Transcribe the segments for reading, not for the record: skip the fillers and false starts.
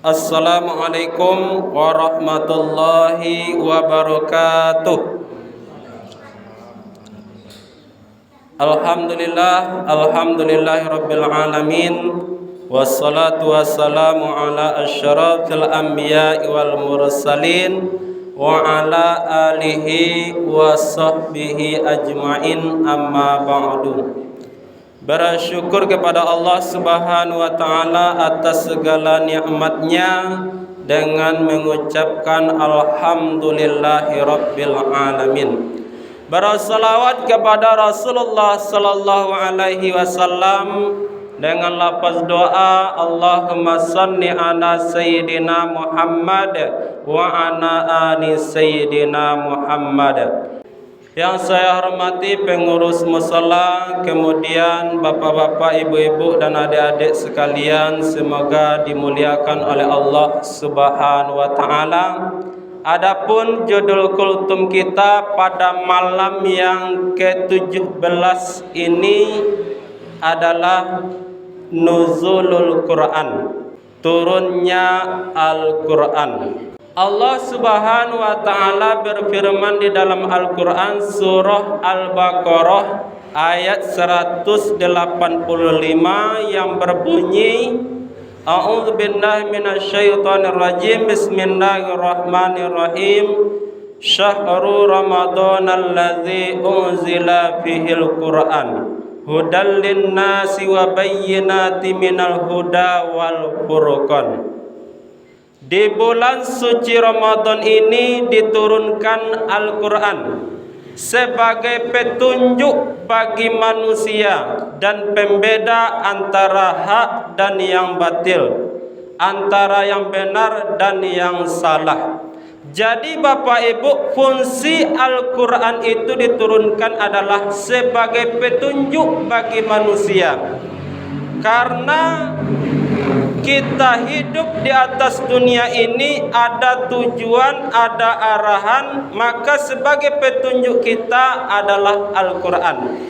Assalamualaikum warahmatullahi wabarakatuh. Alhamdulillahirabbil alamin. Wassalatu wassalamu ala asyrafil anbiya'i wal mursalin wa ala alihi wa sahbihi ajmain, amma ba'du. Bersyukur kepada Allah Subhanahu wa taala atas segala nikmatnya dengan mengucapkan alhamdulillahirabbil alamin. Bersalawat kepada Rasulullah sallallahu alaihi wasallam dengan lafaz doa Allahumma shalli ala sayyidina Muhammad wa ala ali sayyidina Muhammad. Yang saya hormati pengurus musala, kemudian bapak-bapak, ibu-ibu dan adik-adik sekalian, semoga dimuliakan oleh Allah Subhanahu wa taala. Adapun judul kultum kita pada malam yang ke-17 ini adalah Nuzulul Quran, turunnya Al-Quran. Allah Subhanahu wa taala berfirman di dalam Al-Qur'an surah Al-Baqarah ayat 185 yang berbunyi, A'udzu billahi minasyaitonir rajim. Bismillahirrahmanirrahim. Syahrul Ramadanal ladzi unzila fihil Qur'an hudal linnasi wa bayyinatin minal huda wal furqan. Di bulan suci Ramadan ini diturunkan Al-Quran sebagai petunjuk bagi manusia dan pembeda antara hak dan yang batil, antara yang benar dan yang salah. Jadi Bapak Ibu, fungsi Al-Quran itu diturunkan adalah sebagai petunjuk bagi manusia. Karena kita hidup di atas dunia ini ada tujuan, ada arahan, maka sebagai petunjuk kita adalah Al-Quran.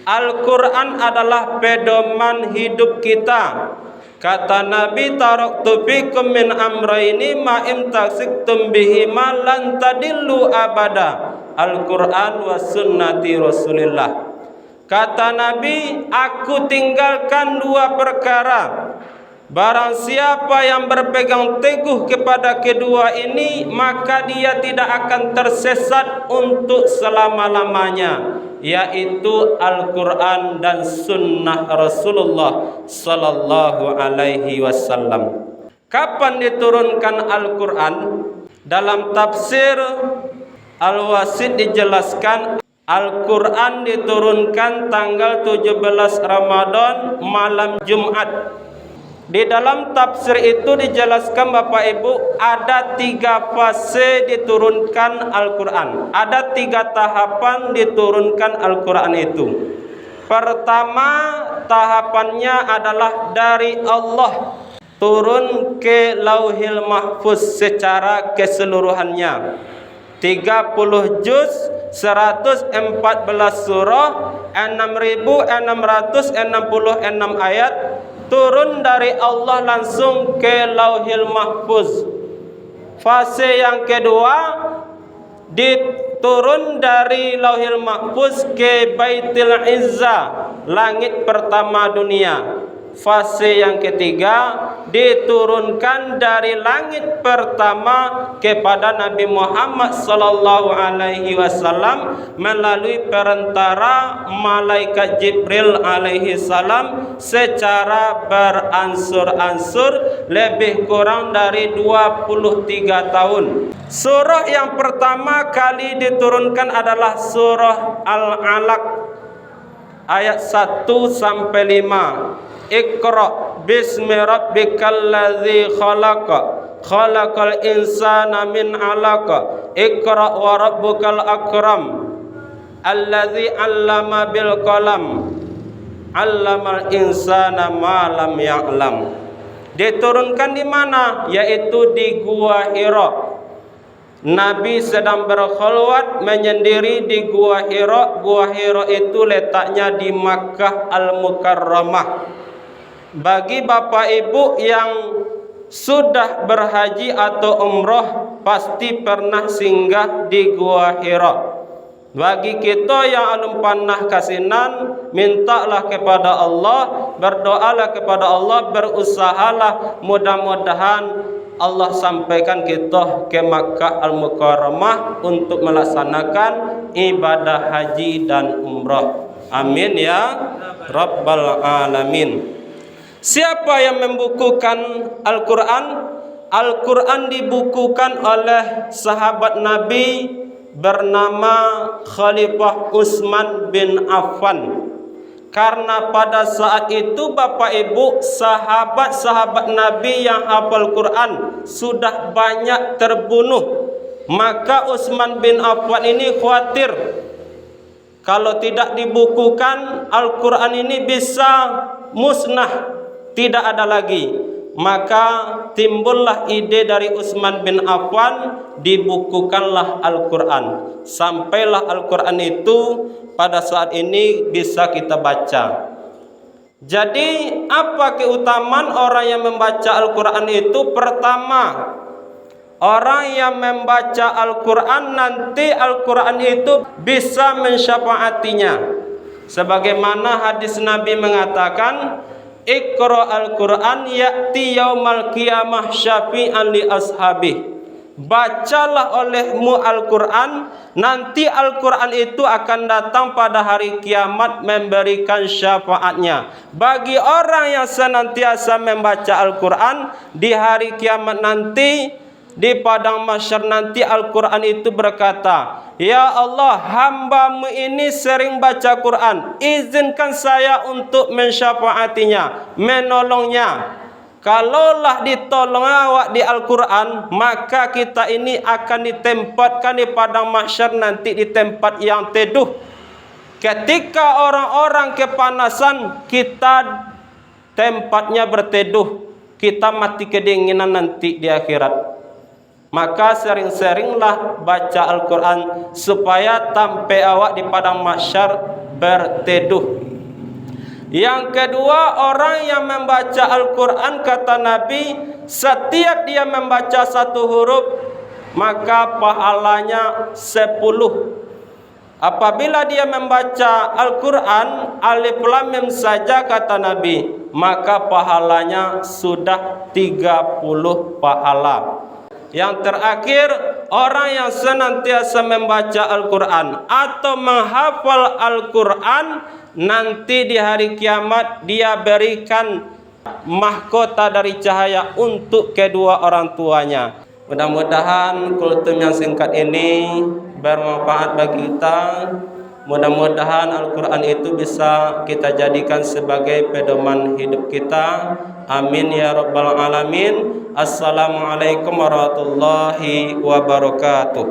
Al-Quran adalah pedoman hidup kita. Kata Nabi, taraktu fikum min amrayni ma imtasiktum bihima lan tadillu abada. Al-Quran wa sunnati Rasulillah. Kata Nabi, aku tinggalkan dua perkara. Barang siapa yang berpegang teguh kepada kedua ini, maka dia tidak akan tersesat untuk selama-lamanya, yaitu Al-Quran dan Sunnah Rasulullah sallallahu alaihi wasallam. Kapan diturunkan Al-Quran? Dalam tafsir Al-Wasit dijelaskan, Al-Quran diturunkan tanggal 17 Ramadan malam Jumat. Di dalam tafsir itu dijelaskan Bapak Ibu, ada 3 fase diturunkan Al-Quran. Ada 3 tahapan diturunkan Al-Quran itu. Pertama, tahapannya adalah dari Allah turun ke Lauhil Mahfuz secara keseluruhannya. 30 juz, 114 surah, 6.666 ayat turun dari Allah langsung ke Lauhil Mahfuz. Fase yang kedua, diturun dari Lauhil Mahfuz ke Baitul Izzah, langit pertama dunia. Fase yang ketiga, diturunkan dari langit pertama kepada Nabi Muhammad sallallahu alaihi wasallam melalui perantara malaikat Jibril alaihi salam secara beransur-ansur lebih kurang dari 23 tahun. Surah yang pertama kali diturunkan adalah surah Al-Alaq ayat 1 sampai 5. Iqra bismi rabbikal ladzi khalaq khalaqal insana min 'alaq iqra wa rabbukal akram alladzi 'allama bil qalam 'allamal insana ma lam ya'lam. Diturunkan di mana? Yaitu di Gua Hira. Nabi sedang berkhulwat menyendiri di Gua Hira. Gua Hira itu letaknya di Makkah Al-Mukarramah. Bagi bapak ibu yang sudah berhaji atau umroh pasti pernah singgah di Gua Hira. Bagi kita yang alum panah kasinan, mintalah kepada Allah, berdoalah kepada Allah, berusahalah, mudah-mudahan Allah sampaikan kita ke Makkah Al-Mukarramah untuk melaksanakan ibadah haji dan umrah. Amin ya Rabbal Alamin. Siapa yang membukukan Al-Quran? Al-Quran dibukukan oleh sahabat Nabi bernama Khalifah Utsman bin Affan. Karena pada saat itu Bapak Ibu, sahabat-sahabat Nabi yang hafal Quran sudah banyak terbunuh. Maka Utsman bin Affan ini khawatir kalau tidak dibukukan Al-Quran ini bisa musnah, tidak ada lagi. Maka timbullah ide dari Utsman bin Affan, dibukukanlah Al-Quran. Sampailah Al-Quran itu pada saat ini bisa kita baca. Jadi apa keutamaan orang yang membaca Al-Quran itu? Pertama, orang yang membaca Al-Quran nanti Al-Quran itu bisa mensyafaatinya. Sebagaimana hadis Nabi mengatakan, Iqra al-Quran ya'ti yaumal qiyamah syafi'an li ashabi. Bacalah olehmu Al-Quran, nanti Al-Quran itu akan datang pada hari kiamat memberikan syafaatnya. Bagi orang yang senantiasa membaca Al-Quran, di hari kiamat nanti, di padang mahsyar nanti, Al-Quran itu berkata, Ya Allah, hamba-Mu ini sering baca Quran, izinkan saya untuk mensyafaatinya, menolongnya. Kalaulah ditolong awak di Al-Quran, maka kita ini akan ditempatkan di padang mahsyar nanti di tempat yang teduh. Ketika orang-orang kepanasan, kita tempatnya berteduh, kita mati kedinginan nanti di akhirat. Maka sering-seringlah baca Al-Quran supaya sampai awak di padang mahsyar berteduh. Yang kedua, orang yang membaca Al-Quran, kata Nabi, setiap dia membaca satu huruf, maka pahalanya 10. Apabila dia membaca Al-Quran alif lam mim saja, kata Nabi, maka pahalanya sudah 30 pahala. Yang terakhir, orang yang senantiasa membaca Al-Quran atau menghafal Al-Quran, nanti di hari kiamat dia berikan mahkota dari cahaya untuk kedua orang tuanya. Mudah-mudahan kultum yang singkat ini bermanfaat bagi kita. Mudah-mudahan Al-Quran itu bisa kita jadikan sebagai pedoman hidup kita. Amin ya Rabbal Alamin. Assalamualaikum warahmatullahi wabarakatuh.